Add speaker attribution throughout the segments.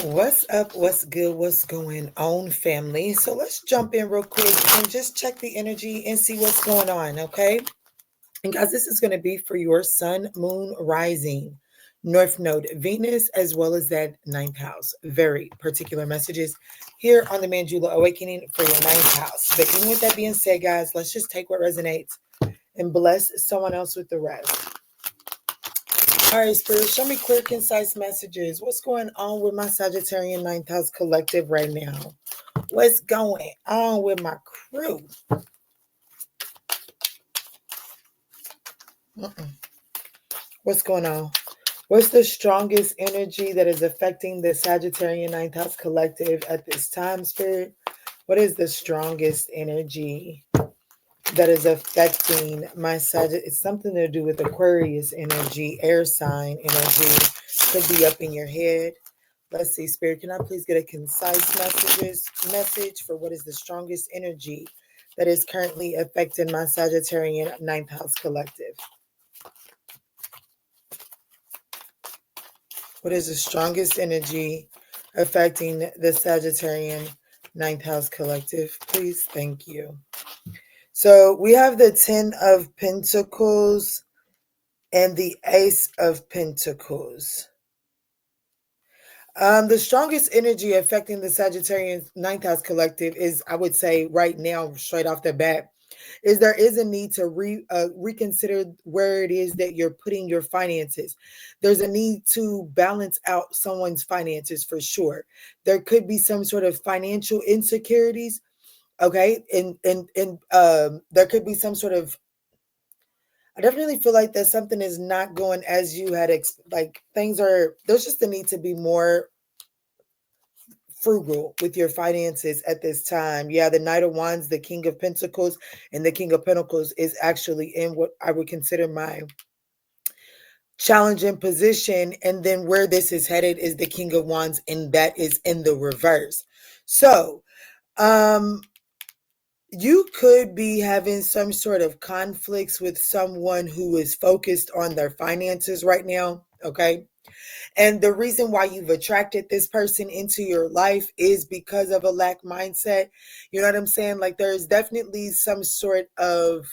Speaker 1: What's up? What's good? What's going on, family? So let's jump in real quick and just check the energy and see what's going on, okay? And guys, this is going to be for your sun, moon, rising, north node, Venus, as well as that ninth house. Very particular messages here on the Manjula Awakening for your ninth house. But even with that being said, guys, let's just take what resonates and bless someone else with the rest. All right, Spirit, show me clear, concise messages. What's going on with my Sagittarian ninth house collective right now? What's going on with my crew? What's going on? What's the strongest energy that is affecting the Sagittarian ninth house collective at this time, Spirit? What is the strongest energy that is affecting my Sagittarius? It's something to do with Aquarius energy, air sign energy. Could be up in your head. Let's see, Spirit, can I please get a concise message for what is the strongest energy that is currently affecting my Sagittarian ninth house collective? What is the strongest energy affecting the Sagittarian ninth house collective? Please, thank you. So we have the 10 of Pentacles and the Ace of Pentacles. The strongest energy affecting the Sagittarian ninth house collective is, I would say right now, straight off the bat, is there is a need to reconsider where it is that you're putting your finances. There's a need to balance out someone's finances for sure. There could be some sort of financial insecurities, okay? And there could be some sort of, I definitely feel like that something is not going as you had, like things are, there's just a need to be more frugal with your finances at this time. Yeah, the Knight of Wands, the King of Pentacles, and the King of Pentacles is actually in what I would consider my challenging position. And then where this is headed is the King of Wands, and that is in the reverse. So, you could be having some sort of conflicts with someone who is focused on their finances right now, okay? And the reason why you've attracted this person into your life is because of a lack mindset. You know what I'm saying? Like there's definitely some sort of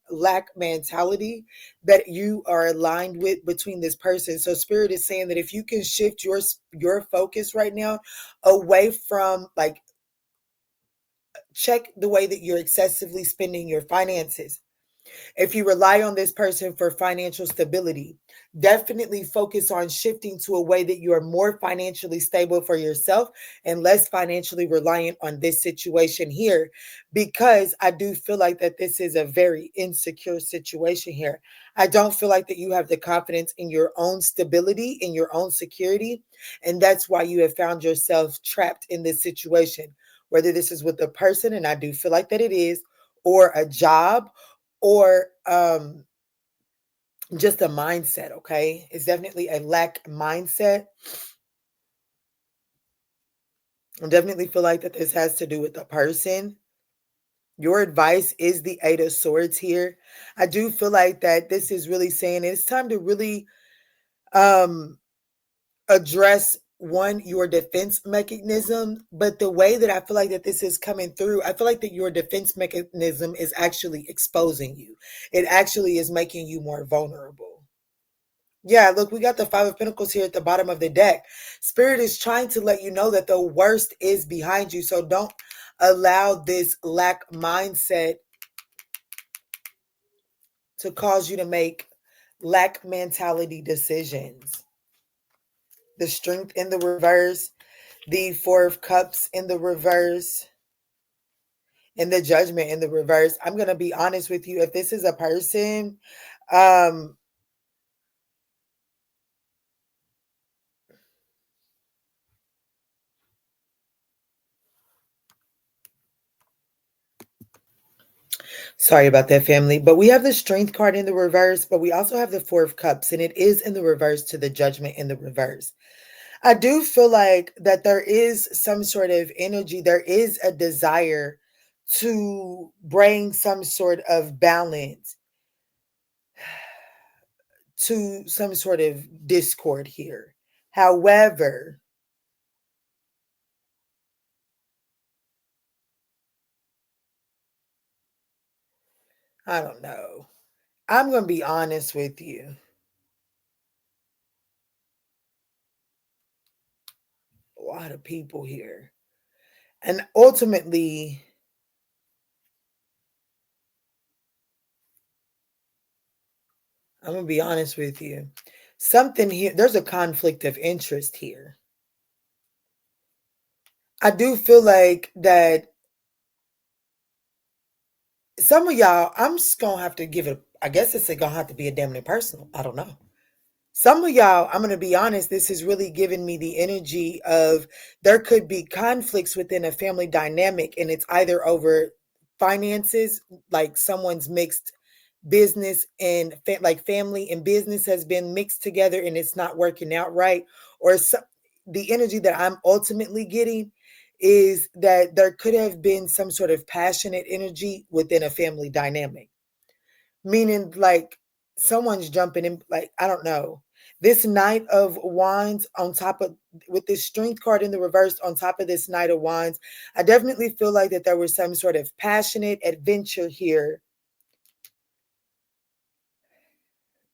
Speaker 1: lack mentality that you are aligned with between this person. So Spirit is saying that if you can shift your focus right now away from, like, check the way that you're excessively spending your finances. If you rely on this person for financial stability, definitely focus on shifting to a way that you are more financially stable for yourself and less financially reliant on this situation here, because I do feel like that this is a very insecure situation here. I don't feel like that you have the confidence in your own stability, in your own security, and that's why you have found yourself trapped in this situation, whether this is with a person, and I do feel like that it is, or a job, or just a mindset, okay? It's definitely a lack mindset. I definitely feel like that this has to do with the person. Your advice is the Eight of Swords here. I do feel like that this is really saying it's time to really address your defense mechanism. But the way that I feel like that this is coming through, I feel like that your defense mechanism is actually exposing you. It actually is making you more vulnerable. Yeah, look, we got the Five of Pentacles here at the bottom of the deck. Spirit is trying to let you know that the worst is behind you. So don't allow this lack mindset to cause you to make lack mentality decisions. The Strength in the reverse, the Four of Cups in the reverse, and the Judgment in the reverse. I'm going to be honest with you. If this is a person, sorry about that, family. But we have the Strength card in the reverse, but we also have the Four of Cups, and it is in the reverse to the Judgment in the reverse. I do feel like that there is some sort of energy. There is a desire to bring some sort of balance to some sort of discord here. However, I don't know. I'm going to be honest with you. A lot of people here. And ultimately, I'm going to be honest with you. Something here, there's a conflict of interest here. I do feel like that some of y'all, I'm just going to have to give it, I guess it's going to have to be a damn near personal. I don't know. Some of y'all, I'm going to be honest, this is really giving me the energy of there could be conflicts within a family dynamic, and it's either over finances, like someone's mixed business and like family and business has been mixed together and it's not working out right, or the energy that I'm ultimately getting is that there could have been some sort of passionate energy within a family dynamic, meaning like someone's jumping in, like I don't know, this Knight of Wands on top of, with this Strength card in the reverse on top of this Knight of Wands, I definitely feel like that there was some sort of passionate adventure here.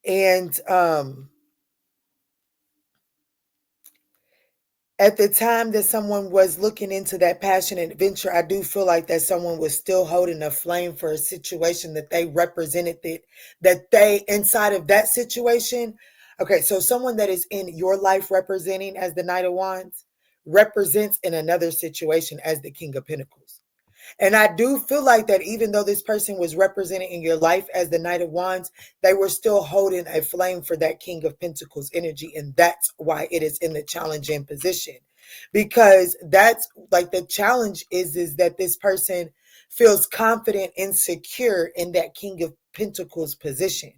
Speaker 1: And at the time that someone was looking into that passionate adventure, I do feel like that someone was still holding a flame for a situation that they represented, that they inside of that situation. Okay, so someone that is in your life representing as the Knight of Wands represents in another situation as the King of Pentacles. And I do feel like that even though this person was represented in your life as the Knight of Wands, they were still holding a flame for that King of Pentacles energy. And that's why it is in the challenging position. Because that's like the challenge is that this person feels confident and secure in that King of Pentacles position.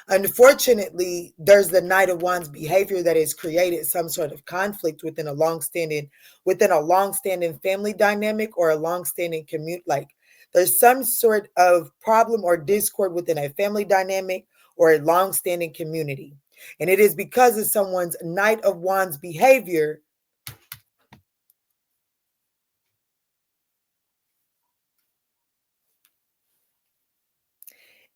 Speaker 1: Unfortunately, there's the Knight of Wands behavior that has created some sort of conflict within a long-standing family dynamic or a long-standing commute. Like there's some sort of problem or discord within a family dynamic or a long-standing community. And it is because of someone's Knight of Wands behavior.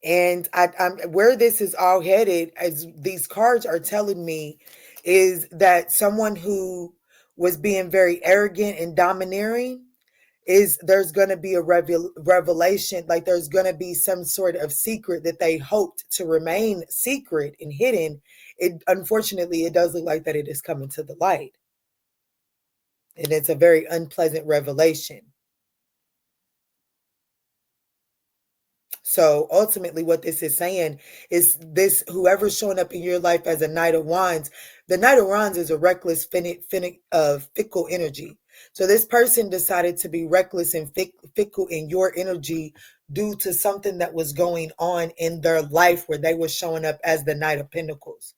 Speaker 1: And I'm where this is all headed, as these cards are telling me, is that someone who was being very arrogant and domineering, is there's going to be a revelation, like there's going to be some sort of secret that they hoped to remain secret and hidden. It unfortunately, it does look like that it is coming to the light, and it's a very unpleasant revelation. So ultimately, what this is saying is this: whoever's showing up in your life as a Knight of Wands, the Knight of Wands is a reckless, fickle energy. So this person decided to be reckless and fickle in your energy due to something that was going on in their life where they were showing up as the Knight of Pentacles.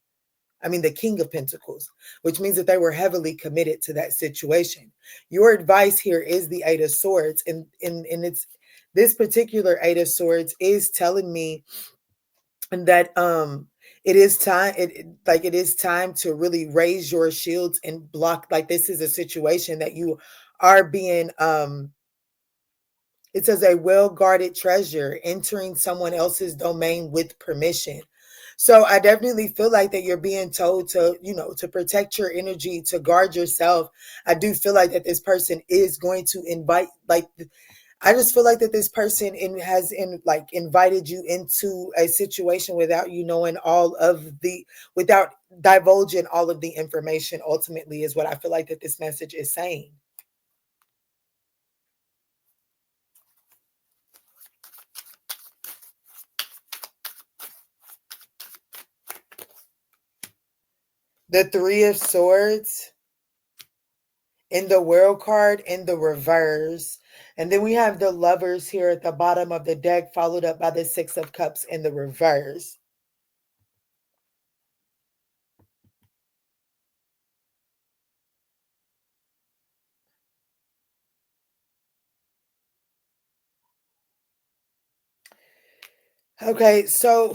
Speaker 1: I mean, the King of Pentacles, which means that they were heavily committed to that situation. Your advice here is the Eight of Swords, and it's this particular Eight of Swords is telling me that it is time, it is time to really raise your shields and block. Like this is a situation that you are being it says a well-guarded treasure entering someone else's domain with permission. So I definitely feel like that you're being told to, to protect your energy, to guard yourself. I do feel like that this person is going to invite, like, I just feel like that this person has invited you into a situation without you knowing without divulging all of the information. Ultimately, is what I feel like that this message is saying. The Three of Swords in the World card in the reverse. And then we have the Lovers here at the bottom of the deck, followed up by the Six of Cups in the reverse. Okay, so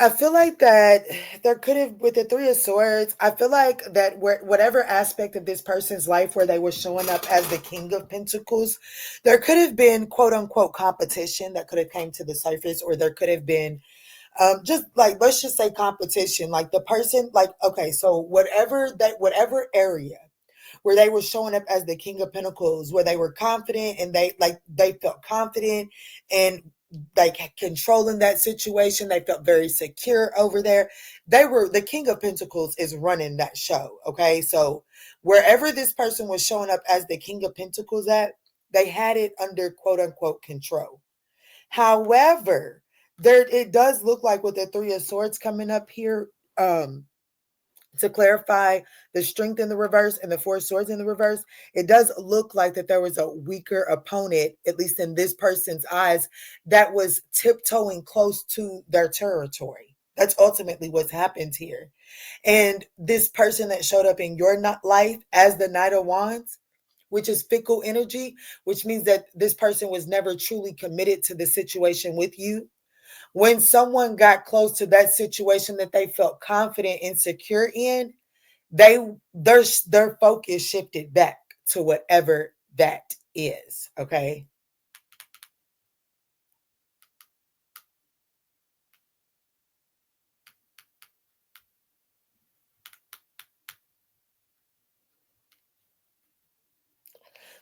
Speaker 1: I feel like that there could have, with the Three of Swords, I feel like that whatever aspect of this person's life where they were showing up as the King of Pentacles, there could have been quote unquote competition that could have came to the surface, or there could have been just like, let's just say competition. Like the person, like, okay, so whatever area where they were showing up as the King of Pentacles, where they were confident and they felt confident and like controlling that situation. They felt very secure over there. They were the King of Pentacles is running that show. Okay. So wherever this person was showing up as the King of Pentacles at, they had it under quote unquote control. However, there it does look like with the Three of Swords coming up here, to clarify the strength in the reverse and the Four of Swords in the reverse, it does look like that there was a weaker opponent, at least in this person's eyes, that was tiptoeing close to their territory. That's ultimately what's happened here. And this person that showed up in your life as the Knight of Wands, which is fickle energy, which means that this person was never truly committed to the situation with you. When someone got close to that situation that they felt confident and secure in, their focus shifted back to whatever that is. Okay.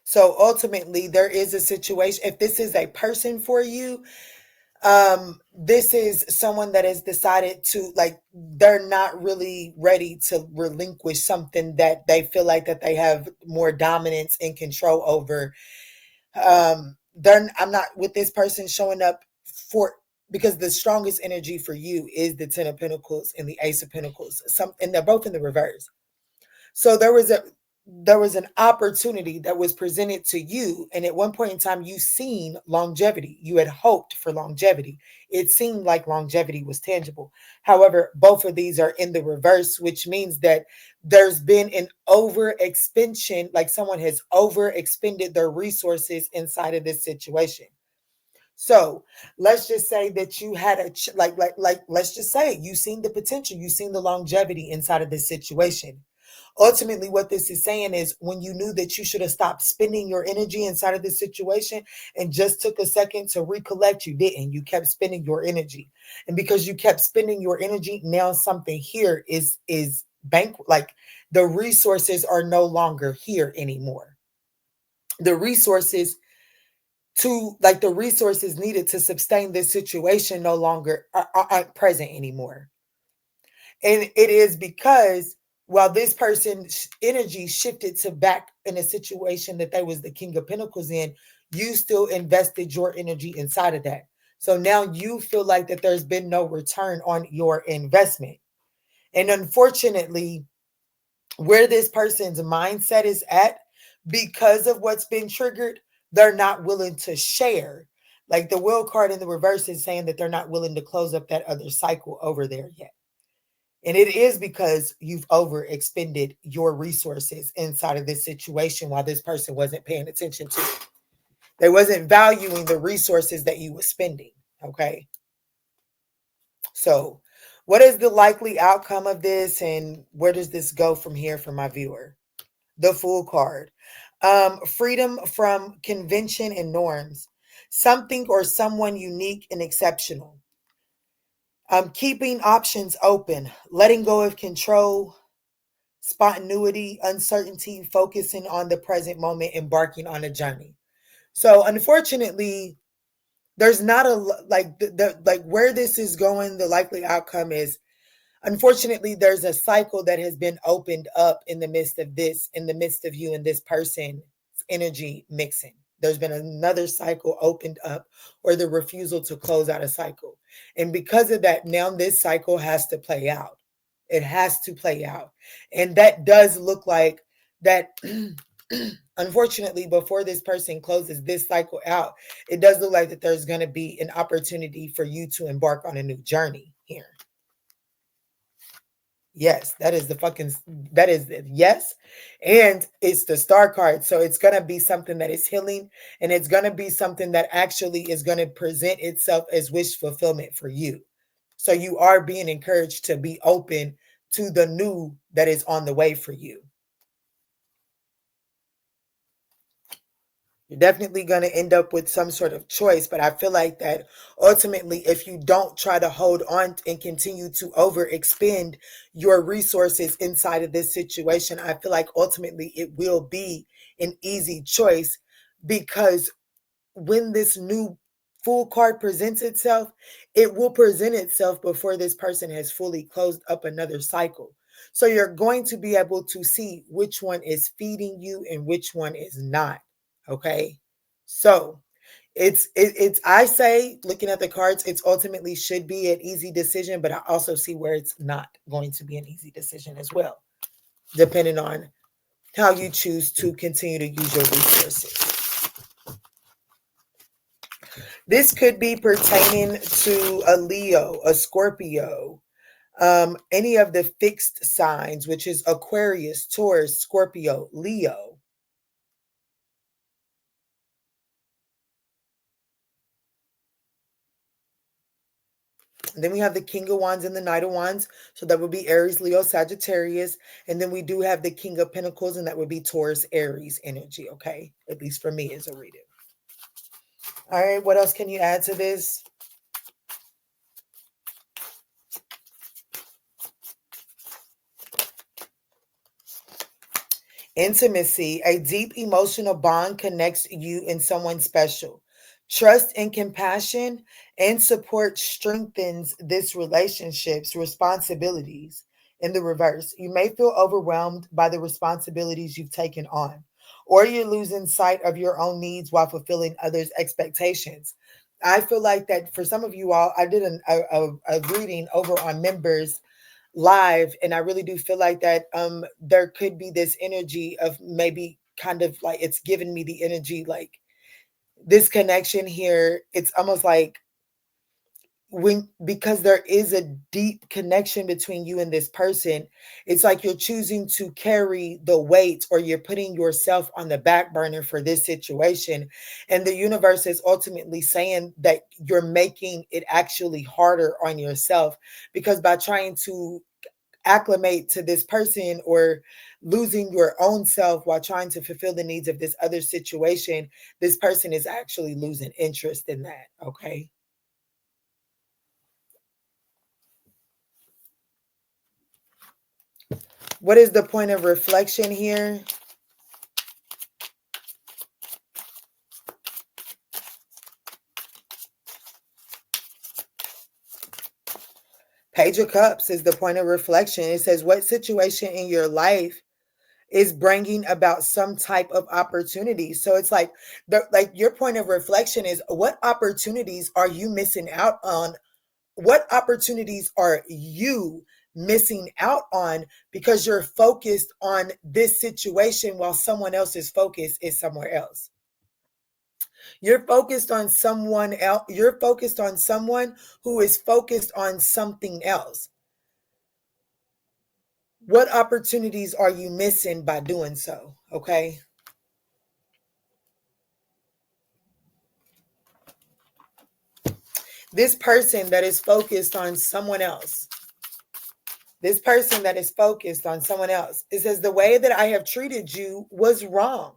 Speaker 1: So ultimately, there is a situation. If this is a person for you, this is someone that has decided to, like, they're not really ready to relinquish something that they feel like that they have more dominance and control over. I'm not with this person showing up for, because the strongest energy for you is the Ten of Pentacles and the Ace of Pentacles, and they're both in the reverse. So there was an opportunity that was presented to you, and at one point in time you seen longevity. You had hoped for longevity. It seemed like longevity was tangible. However, both of these are in the reverse, which means that there's been an overexpansion, like someone has overexpended their resources inside of this situation. So let's just say that you had let's just say you seen the potential, you seen the longevity inside of this situation. Ultimately, what this is saying is when you knew that you should have stopped spending your energy inside of this situation and just took a second to recollect, you didn't. You kept spending your energy. And because you kept spending your energy, now something here is like the resources are no longer here anymore. The resources the resources needed to sustain this situation no longer aren't present anymore. And it is because while this person's energy shifted to back in a situation that they was the King of Pentacles in, you still invested your energy inside of that. So now you feel like that there's been no return on your investment. And unfortunately, where this person's mindset is at, because of what's been triggered, they're not willing to share. Like the Will card in the reverse is saying that they're not willing to close up that other cycle over there yet. And it is because you've overexpended your resources inside of this situation while this person wasn't paying attention to it. They wasn't valuing the resources that you were spending. Okay. So what is the likely outcome of this, and where does this go from here for my viewer? The Fool card. Freedom from convention and norms. Something or someone unique and exceptional. Keeping options open. Letting go of control, spontaneity, uncertainty, focusing on the present moment, embarking on a journey. So unfortunately, there's not a like where this is going, the likely outcome is, unfortunately, there's a cycle that has been opened up in the midst of this, in the midst of you and this person's energy mixing. There's been another cycle opened up, or the refusal to close out a cycle. And because of that, now this cycle has to play out. It has to play out. And that does look like that. Unfortunately, before this person closes this cycle out, it does look like that there's going to be an opportunity for you to embark on a new journey here. Yes, that is yes. And it's the Star card. So it's going to be something that is healing, and it's going to be something that actually is going to present itself as wish fulfillment for you. So you are being encouraged to be open to the new that is on the way for you. You're definitely going to end up with some sort of choice, but I feel like that ultimately, if you don't try to hold on and continue to overexpend your resources inside of this situation, I feel like ultimately it will be an easy choice, because when this new full card presents itself, it will present itself before this person has fully closed up another cycle. So you're going to be able to see which one is feeding you and which one is not. Okay. So it's I say, looking at the cards, it's ultimately should be an easy decision, but I also see where it's not going to be an easy decision as well, depending on how you choose to continue to use your resources. This could be pertaining to a Leo, a Scorpio, any of the fixed signs, which is Aquarius, Taurus, Scorpio, Leo. And then we have the King of Wands and the Knight of Wands. So that would be Aries, Leo, Sagittarius. And then we do have the King of Pentacles, and that would be Taurus, Aries energy, okay? At least for me as a reader. All right, what else can you add to this? Intimacy, a deep emotional bond connects you and someone special. Trust and compassion and support strengthens this relationship's responsibilities. In the reverse, you may feel overwhelmed by the responsibilities you've taken on, or you're losing sight of your own needs while fulfilling others' expectations. I feel like that for some of you all, I did a reading over on members live, and I really do feel like that there could be this energy of maybe kind of like, it's giving me the energy like this connection here. It's almost like, when, because there is a deep connection between you and this person, it's like you're choosing to carry the weight, or you're putting yourself on the back burner for this situation, and the universe is ultimately saying that you're making it actually harder on yourself, because by trying to acclimate to this person, or losing your own self while trying to fulfill the needs of this other situation, this person is actually losing interest in that. Okay. What is the point of reflection here? Page of Cups is the point of reflection. It says, what situation in your life is bringing about some type of opportunity? So it's like, like your point of reflection is, what opportunities are you missing out on? What opportunities are you missing out on because you're focused on this situation while someone else's focus is somewhere else? You're focused on someone else. You're focused on someone who is focused on something else. What opportunities are you missing by doing so? Okay. This person that is focused on someone else. This person that is focused on someone else. It says, the way that I have treated you was wrong.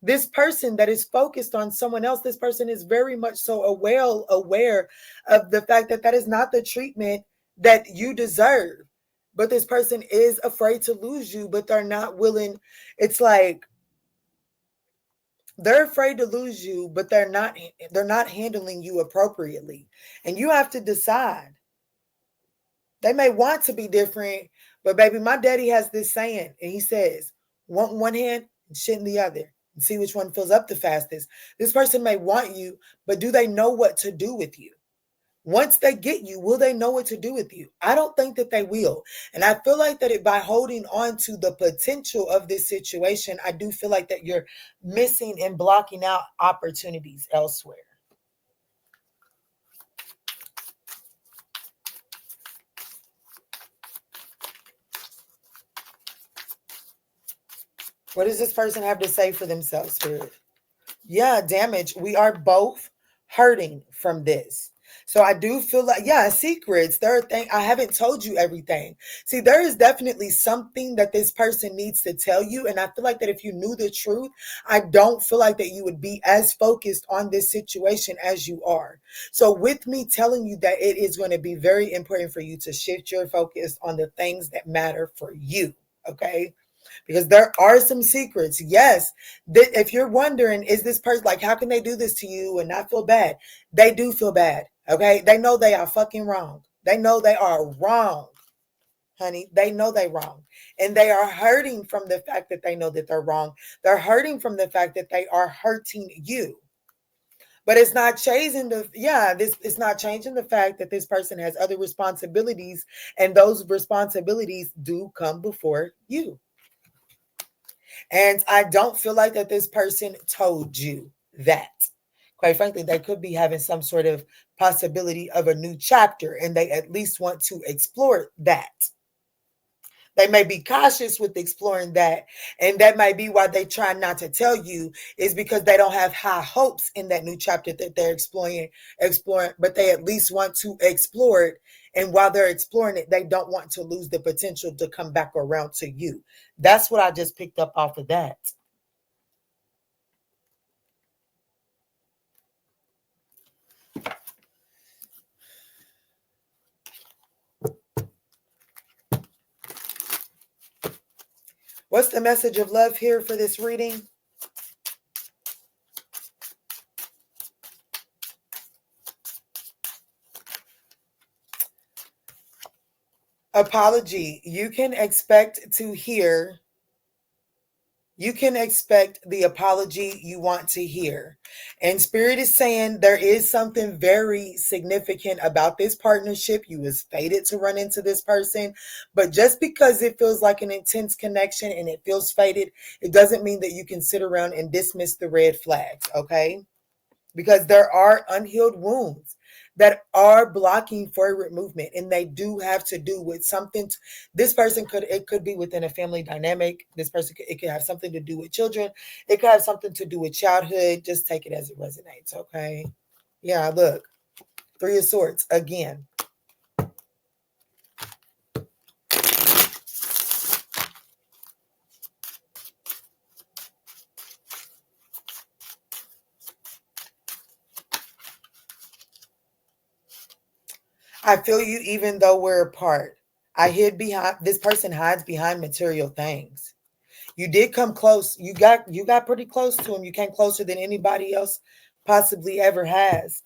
Speaker 1: This person that is focused on someone else, this person is very much so aware of the fact that that is not the treatment that you deserve. But this person is afraid to lose you, but they're not willing. It's like they're afraid to lose you, but they're not handling you appropriately. And you have to decide. They may want to be different, but baby, my daddy has this saying, and he says, want one hand and shit in the other, and see which one fills up the fastest. This person may want you, but do they know what to do with you? Once they get you, will they know what to do with you? I don't think that they will. And I feel like that by holding on to the potential of this situation, I do feel like that you're missing and blocking out opportunities elsewhere. What does this person have to say for themselves, Spirit? Yeah, damage. We are both hurting from this. So I do feel like, yeah, secrets. There are things I haven't told you everything. See, there is definitely something that this person needs to tell you. And I feel like that if you knew the truth, I don't feel like that you would be as focused on this situation as you are. So with me telling you that it is going to be very important for you to shift your focus on the things that matter for you. Okay. Because there are some secrets. Yes, if you're wondering, is this person like, how can they do this to you and not feel bad? They do feel bad. Okay. They know they are fucking wrong. They know they are wrong, honey. They know they're wrong. And they are hurting from the fact that they know that they're wrong. They're hurting from the fact that they are hurting you. But it's not changing it's not changing the fact that this person has other responsibilities, and those responsibilities do come before you. And I don't feel like that this person told you that. Quite frankly, they could be having some sort of possibility of a new chapter, and they at least want to explore that. They may be cautious with exploring that. And that might be why they try not to tell you, is because they don't have high hopes in that new chapter that they're exploring, but they at least want to explore it. And while they're exploring it, they don't want to lose the potential to come back around to you. That's what I just picked up off of that. What's the message of love here for this reading? Apology. You can expect the apology you want to hear. And Spirit is saying there is something very significant about this partnership. You was fated to run into this person. But just because it feels like an intense connection and it feels fated, it doesn't mean that you can sit around and dismiss the red flags, okay? Because there are unhealed wounds that are blocking forward movement, and they do have to do with something. This person could be within a family dynamic. This person it could have something to do with children. It could have something to do with childhood. Just take it as it resonates, okay? Yeah, look, 3 of Swords again. I feel you even though we're apart. This person hides behind material things. You did come close. You got pretty close to him. You came closer than anybody else possibly ever has.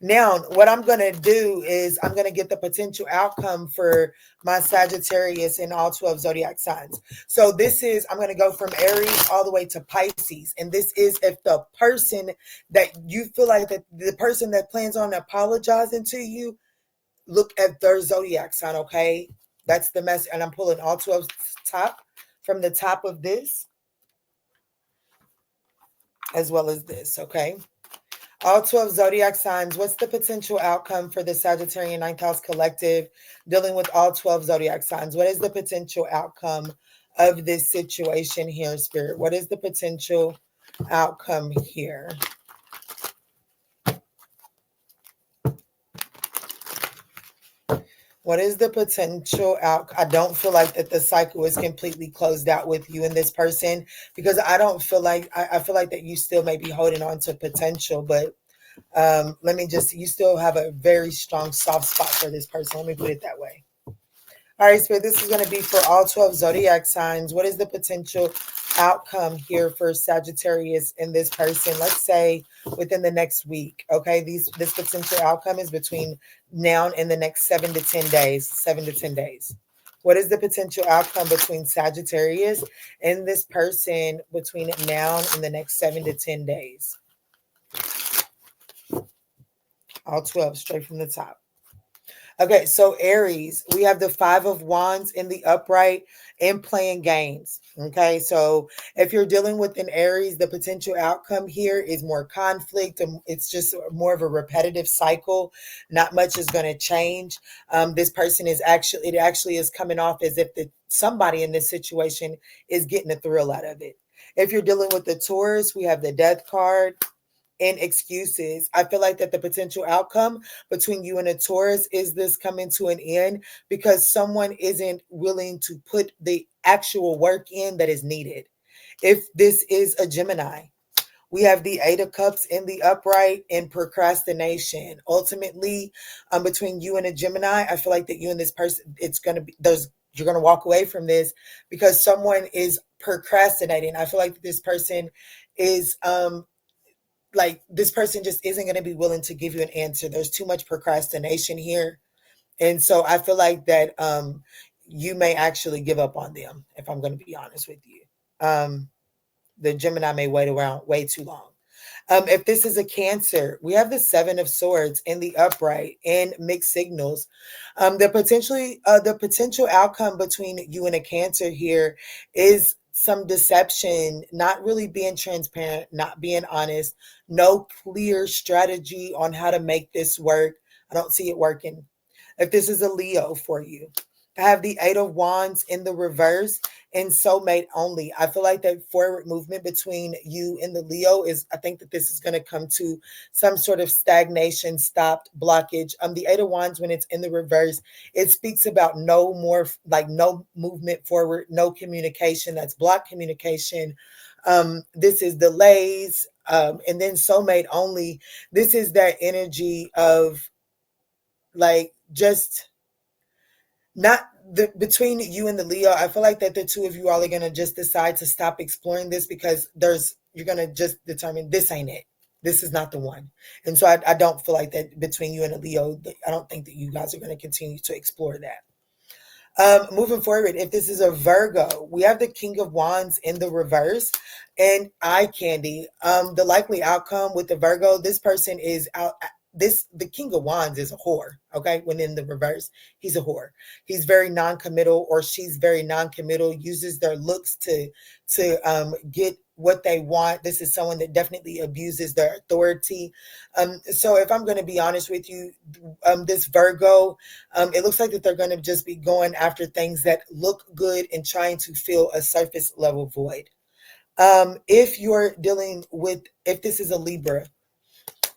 Speaker 1: Now, what I'm going to do is I'm going to get the potential outcome for my Sagittarius in all 12 zodiac signs. So I'm going to go from Aries all the way to Pisces. And this is if the person that you feel like that the person that plans on apologizing to you, look at their zodiac sign, okay? That's the message. And I'm pulling all 12 from the top of this as well as this, okay? All 12 zodiac signs. What's the potential outcome for the Sagittarian 9th house collective dealing with all 12 zodiac signs? What is the potential outcome of this situation here, Spirit? What is the potential outcome here? What is the potential outcome? I don't feel like that the cycle is completely closed out with you and this person, because I don't feel like, I feel like that you still may be holding on to potential, but you still have a very strong soft spot for this person. Let me put it that way. All right, Spirit, this is going to be for all 12 zodiac signs. What is the potential outcome here for Sagittarius and this person? Let's say within the next week. Okay, this potential outcome is between now and the next 7 to 10 days. 7 to 10 days. What is the potential outcome between Sagittarius and this person between now and the next 7 to 10 days? All 12, straight from the top. Okay, so Aries, we have the 5 of Wands in the upright and playing games. Okay, so if you're dealing with an Aries, the potential outcome here is more conflict. And it's just more of a repetitive cycle. Not much is going to change. This person is actually is coming off as if somebody in this situation is getting a thrill out of it. If you're dealing with the Taurus, we have the Death card. in excuses. I feel like that the potential outcome between you and a Taurus is this coming to an end because someone isn't willing to put the actual work in that is needed. If this is a Gemini, we have the Eight of Cups in the upright and procrastination. Ultimately, between you and a Gemini, I feel like that you and this person, it's going to be, you're going to walk away from this because someone is procrastinating. I feel like this person is, like this person just isn't going to be willing to give you an answer. There's too much procrastination here. And so I feel like that you may actually give up on them, if I'm going to be honest with you. The Gemini may wait around way too long. If this is a Cancer, we have the Seven of Swords in the upright and mixed signals. The potential outcome between you and a Cancer here is some deception, not really being transparent, not being honest, no clear strategy on how to make this work. I don't see it working. If this is a Leo for you, I have the Eight of Wands in the reverse and soulmate only. I feel like that forward movement between you and the Leo is, I think that this is going to come to some sort of stagnation, stopped, blockage. The Eight of Wands, when it's in the reverse, it speaks about no more, like no movement forward, no communication. That's blocked communication. This is delays. And then soulmate only. This is that energy of like just not the between you and the Leo. I feel like that the two of you all are gonna just decide to stop exploring this because you're gonna just determine this ain't it. This is not the one. And so I don't feel like that between you and a Leo, I don't think that you guys are gonna continue to explore that. Moving forward, if this is a Virgo, we have the King of Wands in the reverse and eye candy. The likely outcome with the Virgo, this person is out. The King of Wands is a whore. Okay, when in the reverse, he's a whore. He's very non-committal, or she's very non-committal. Uses their looks to get what they want. This is someone that definitely abuses their authority. So if I'm going to be honest with you, this Virgo, it looks like that they're going to just be going after things that look good and trying to fill a surface level void. If you're dealing with, if this is a Libra,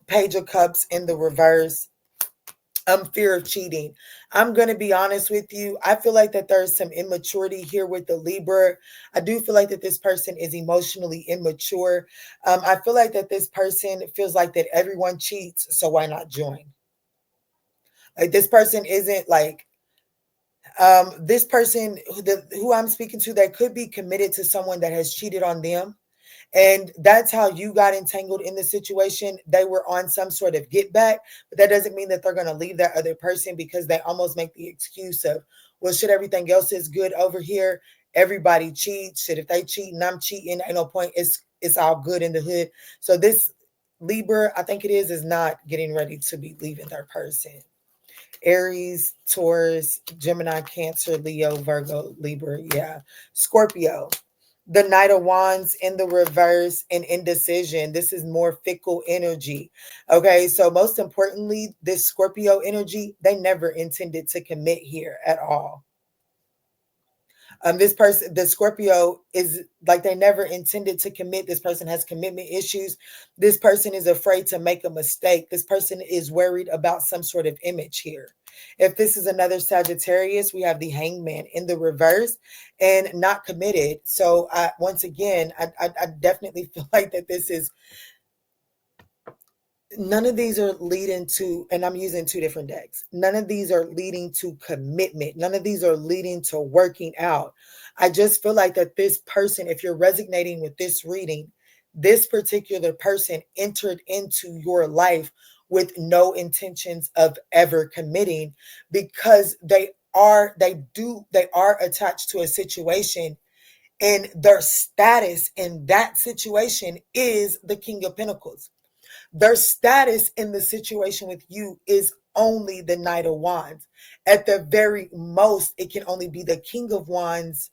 Speaker 1: Page of Cups in the reverse, fear of cheating. I'm going to be honest with you. I feel like that there's some immaturity here with the Libra. I do feel like that this person is emotionally immature. I feel like that this person feels like that everyone cheats, so why not join? Like this person isn't like this person who I'm speaking to that could be committed to someone that has cheated on them. And that's how you got entangled in the situation. They were on some sort of get back, but that doesn't mean that they're going to leave that other person because they almost make the excuse of, well, shit, everything else is good over here. Everybody cheats. Shit, if they cheat and I'm cheating, ain't no point. It's all good in the hood. So this Libra, I think it is not getting ready to be leaving their person. Aries, Taurus, Gemini, Cancer, Leo, Virgo, Libra, yeah. Scorpio, the Knight of Wands in the reverse and indecision. This is more fickle energy. Okay, so most importantly, this Scorpio energy, they never intended to commit here at all. This person, the Scorpio, is like they never intended to commit. This person has commitment issues. This person is afraid to make a mistake. This person is worried about some sort of image here. If this is another Sagittarius, we have the Hangman in the reverse and not committed. So once again, I definitely feel like that this is, none of these are leading to, and I'm using two different decks. None of these are leading to commitment. None of these are leading to working out. I just feel like that this person, if you're resonating with this reading, this particular person entered into your life with no intentions of ever committing because they are attached to a situation, and their status in that situation is the King of Pentacles. Their status in the situation with you is only the Knight of Wands. At the very most, it can only be the King of Wands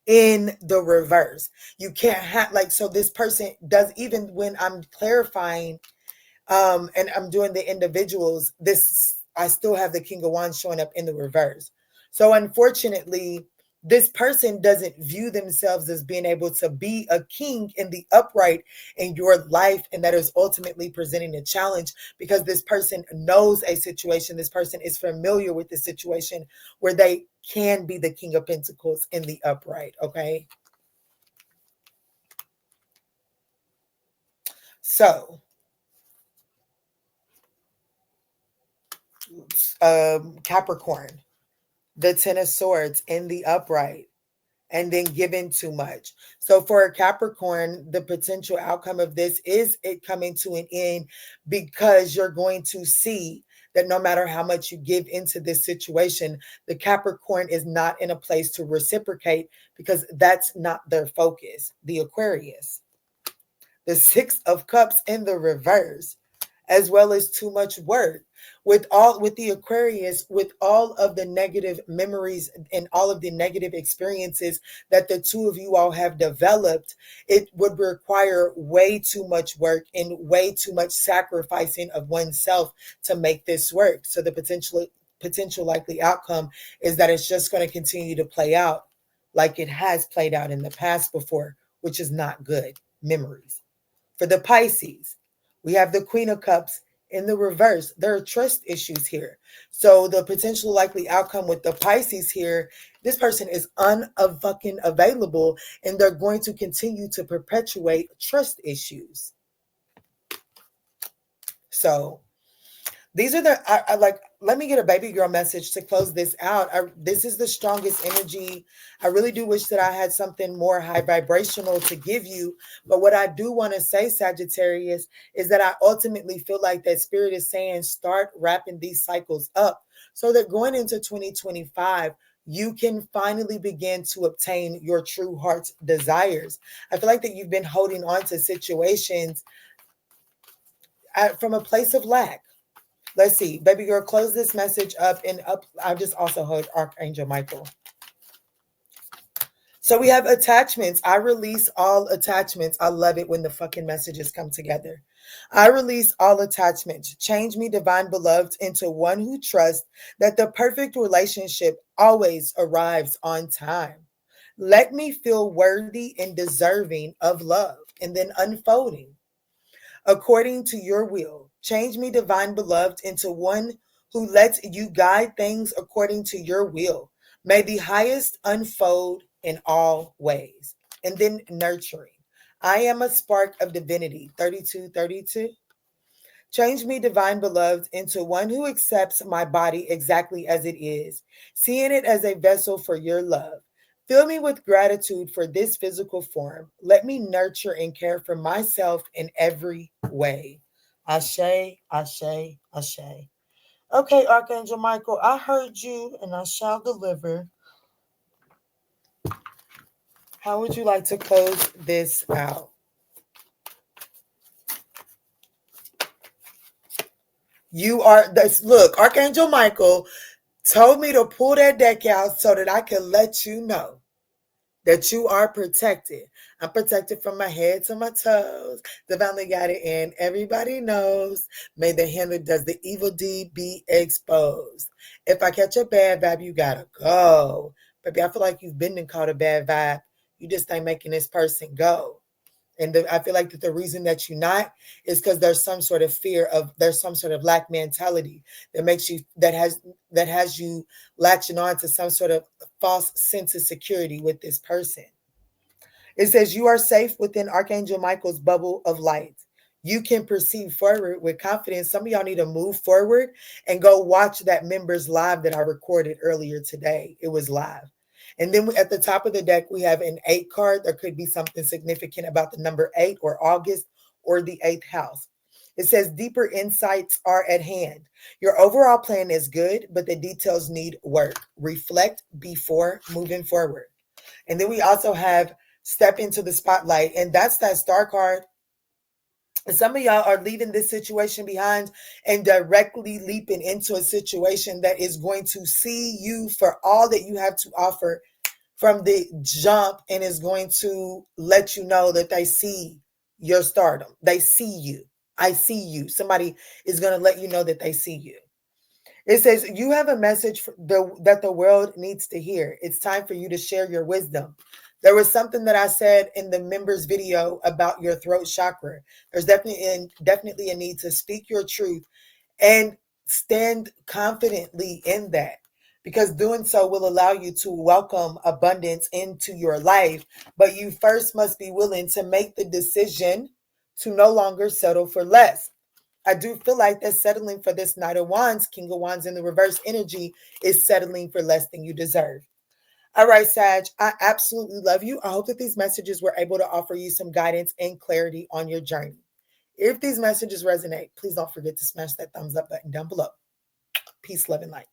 Speaker 1: in the reverse. You can't have, like, so this person does, even when I'm clarifying and I'm doing the individuals, this, I still have the King of Wands showing up in the reverse. So unfortunately, this person doesn't view themselves as being able to be a king in the upright in your life. And that is ultimately presenting a challenge because this person knows a situation. This person is familiar with the situation where they can be the King of Pentacles in the upright. Okay. So, Capricorn, the Ten of Swords in the upright, and then giving too much. So for a Capricorn, the potential outcome of this is it coming to an end because you're going to see that no matter how much you give into this situation, the Capricorn is not in a place to reciprocate because that's not their focus. The Aquarius, the Six of Cups in the reverse, as well as too much work. With the Aquarius, with all of the negative memories and all of the negative experiences that the two of you all have developed, it would require way too much work and way too much sacrificing of oneself to make this work. So the potential likely outcome is that it's just going to continue to play out like it has played out in the past before, which is not good memories. For the Pisces, we have the Queen of Cups in the reverse. There are trust issues here. So the potential likely outcome with the Pisces here, this person is unfucking available and they're going to continue to perpetuate trust issues. So these are I like, let me get a baby girl message to close this out. This is the strongest energy. I really do wish that I had something more high vibrational to give you. But what I do want to say, Sagittarius, is that I ultimately feel like that Spirit is saying start wrapping these cycles up so that going into 2025, you can finally begin to obtain your true heart's desires. I feel like that you've been holding on to situations from a place of lack. Let's see, baby girl, close this message up and up. I just also heard Archangel Michael. So we have attachments. I release all attachments. I love it when the fucking messages come together. I release all attachments. Change me, divine beloved, into one who trusts that the perfect relationship always arrives on time. Let me feel worthy and deserving of love, and then unfolding. According to your will, change me, divine beloved, into one who lets you guide things according to your will. May the highest unfold in all ways. And then nurturing. I am a spark of divinity. 3232. Change me, divine beloved, into one who accepts my body exactly as it is, seeing it as a vessel for your love. Fill me with gratitude for this physical form. Let me nurture and care for myself in every way. Ashe, ashe, ashe. Okay, Archangel Michael, I heard you and I shall deliver. How would you like to close this out? You are this. Look, Archangel Michael told me to pull that deck out so that I can let you know that you are protected. I'm protected from my head to my toes. Divinely guided, and everybody knows. May the hand that does the evil deed be exposed. If I catch a bad vibe, you gotta go. Baby, I feel like you've been caught a bad vibe. You just ain't making this person go. And I feel like that the reason that you're not is because there's some sort of fear of, there's some sort of lack mentality that makes you, that has you latching on to some sort of false sense of security with this person. It says you are safe within Archangel Michael's bubble of light. You can proceed forward with confidence. Some of y'all need to move forward and go watch that members live that I recorded earlier today. It was live. And then at the top of the deck, we have an 8 card. There could be something significant about the number 8 or August or the 8th house. It says deeper insights are at hand. Your overall plan is good, but the details need work. Reflect before moving forward. And then we also have step into the spotlight. And that's that star card. And some of y'all are leaving this situation behind and directly leaping into a situation that is going to see you for all that you have to offer from the jump, and is going to let you know that they see your stardom. They see you. I see you. Somebody is going to let you know that they see you. It says, you have a message that the world needs to hear. It's time for you to share your wisdom. There was something that I said in the members video about your throat chakra. There's definitely a need to speak your truth and stand confidently in that, because doing so will allow you to welcome abundance into your life. But you first must be willing to make the decision to no longer settle for less. I do feel like that settling for this Knight of Wands, King of Wands in the reverse energy, is settling for less than you deserve. All right, Sag, I absolutely love you. I hope that these messages were able to offer you some guidance and clarity on your journey. If these messages resonate, please don't forget to smash that thumbs up button down below. Peace, love, and light.